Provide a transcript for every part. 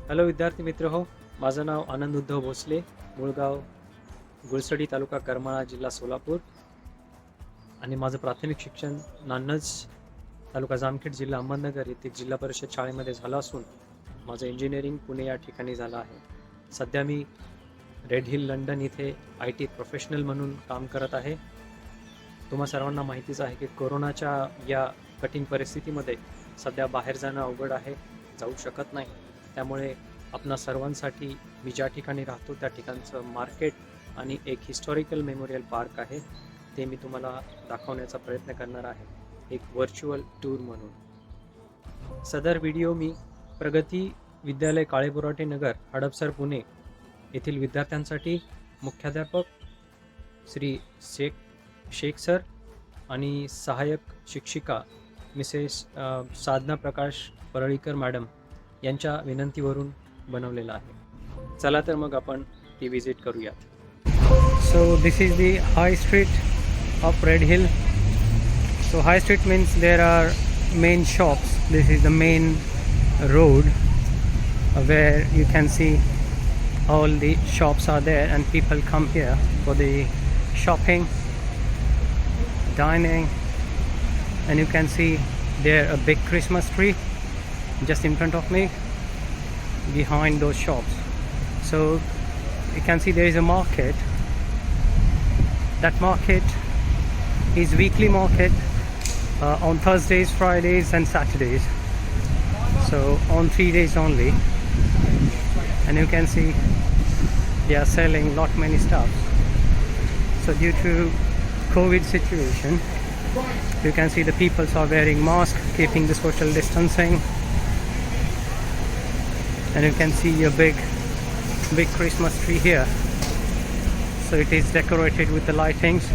Hello विद्यार्थी मित्र हो, माझं नाव आनंद उद्धव भोसले, मूळगाव गुळसडी तालुका करमाळा जिल्हा सोलापूर आणि माझं प्राथमिक शिक्षण नान्नज तालुका जामखेड जिल्हा अहमदनगर येथील जिल्हा परिषद शाळेमध्ये झालं असून माझं इंजिनिअरिंग पुणे या ठिकाणी झालं आहे. सध्या मी रेड हिल लंडन इथे IT प्रोफेशनल म्हणून काम करत आहे. तुम्हा सर्वांना माहितीच आहे की कोरोनाच्या या कठीण परिस्थितीमध्ये सध्या बाहेर जाणं अवघड आहे, जाऊ शकत नाही. त्यामुळे आपणा सर्वांसाठी मी ज्या ठिकाणी राहतो त्या ठिकाणचं मार्केट आणि एक हिस्टॉरिकल मेमोरियल पार्क आहे ते मी तुम्हाला दाखवण्याचा प्रयत्न करणार आहे, एक व्हर्च्युअल टूर म्हणून. सदर व्हिडिओ मी प्रगती विद्यालय काळेबोराटे नगर हडपसर पुणे येथील विद्यार्थ्यांसाठी मुख्याध्यापक श्री शेख सर आणि सहाय्यक शिक्षिका मिसेस साधना प्रकाश परळीकर मॅडम यांच्या विनंतीवरून बनवलेला आहे. चला तर मग आपण ती विजिट करूयात. So this is the high street of Red Hill. So high street means there are main shops. This is the main road where you can see all the shops are there and people come here for the shopping, dining, and you can see there a big Christmas tree just in front of me behind those shops. So you can see there is a market. That market is weekly market on Thursdays, Fridays and Saturdays, so on 3 days only. And you can see they are selling lot many stuff. So due to COVID situation, you can see the people are wearing masks, keeping the social distancing, and you can see a big Christmas tree here. So it is decorated with the lightings.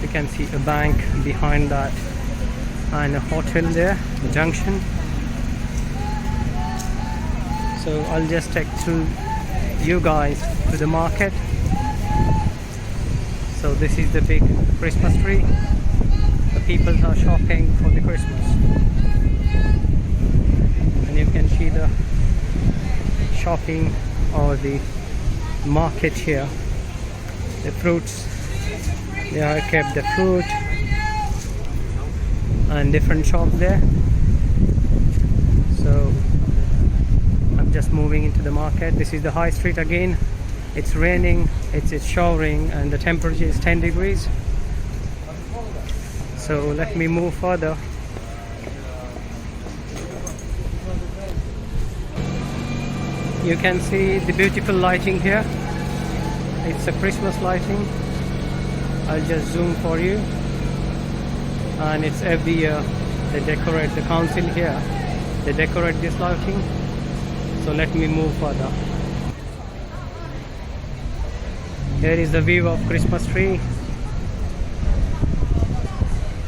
You can see a bank behind that and a hotel there, the junction. So I'll just take through you guys to the market. So this is the big Christmas tree. The people are shopping for the Christmas, and you can see the shopping or the market here. The fruits, they are kept the fruit and different shops there. So I'm just moving into the market. This is the high street again. It's raining, it's showering, and the temperature is 10 degrees. So let me move further. You can see the beautiful lighting here. It's a Christmas lighting. I'll just zoom for you. And it's every year they decorate, the council here, they decorate this lighting. So let me move further. Here is the view of Christmas tree.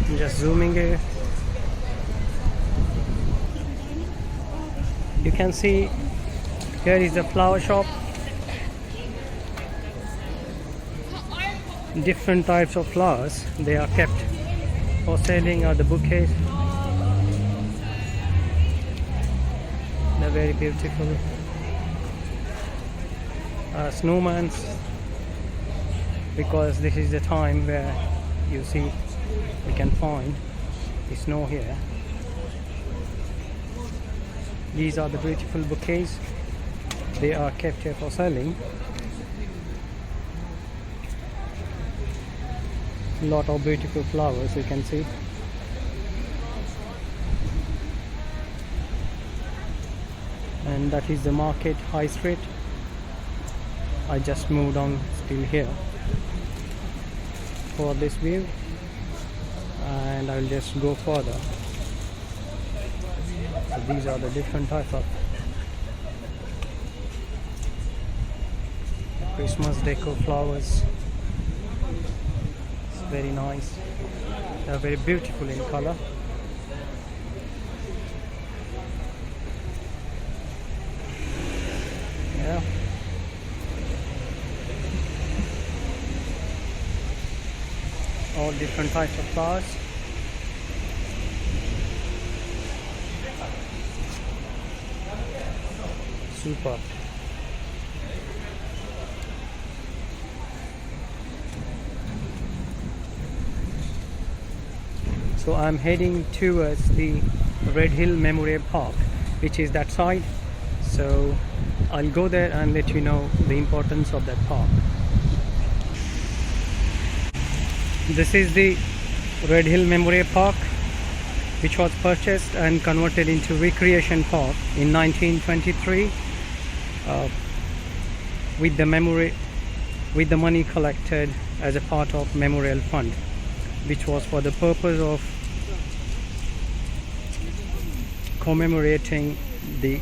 I'm just zooming here. You can see here is the flower shop. Different types of flowers, they are kept for selling, or the bouquets. They're very beautiful. Snowmans, because this is the time where you see we can find the snow here. These are the beautiful bouquets. They are kept here for selling. Lot of beautiful flowers you can see. And that is the market, high street. I just moved on still here for this view, and I will just go further. So these are the different types of Christmas decor flowers. It's very nice. They are very beautiful in color. Yeah. All different types of flowers. super. So I'm heading towards the Red Hill Memorial Park, which is that side. So I'll go there and let you know the importance of that park. This is the Red Hill Memorial Park, which was purchased and converted into Recreation Park in 1923 with the money collected as a part of Memorial Fund, which was for the purpose of commemorating the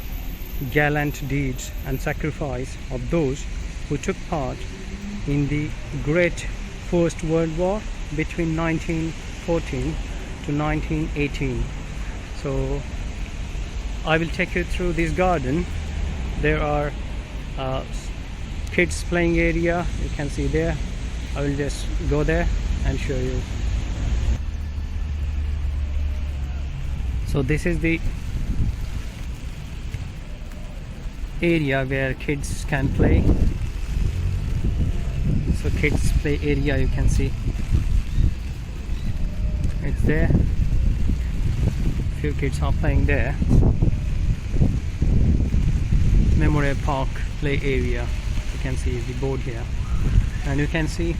gallant deeds and sacrifice of those who took part in the Great First World War between 1914 to 1918. So I will take you through this garden. There are kids playing area, you can see there. I will just go there and show you. So this is the area where kids can play. So kids play area, you can see it's there. Few kids are playing there. Memorial Park play area, you can see the board here, and you can see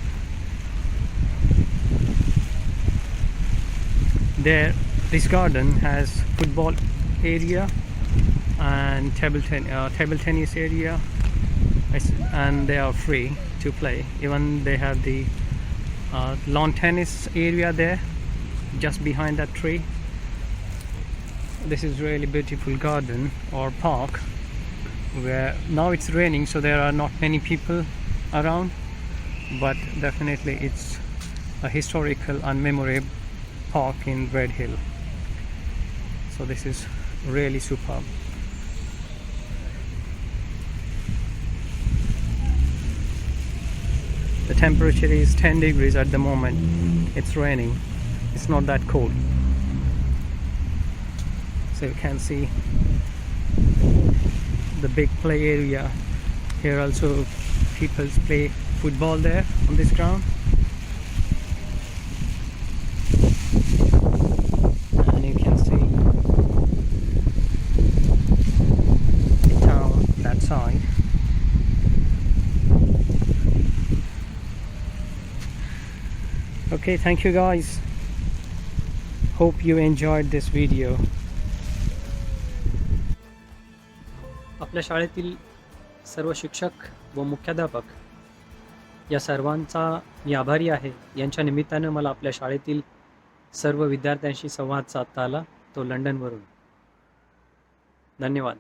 there this garden has football area and table tennis area, and they are free to play. Even they have the lawn tennis area there just behind that tree. This is really beautiful garden or park, where now it's raining, so there are not many people around, but definitely it's a historical and memorable park in Red Hill. So this is really superb. The temperature is 10 degrees at the moment. It's raining. It's not that cold. So you can see the big play area. Here also people play football there on this ground. And you can see the town that side. Okay, thank you guys. Hope you enjoyed this video. आपल्या शाळेतील सर्व शिक्षक व मुख्याध्यापक या सर्वांचा मी आभारी आहे. यांच्या निमित्तानं मला आपल्या शाळेतील सर्व विद्यार्थ्यांशी संवाद साधता आला, तो लंडनवरून. धन्यवाद.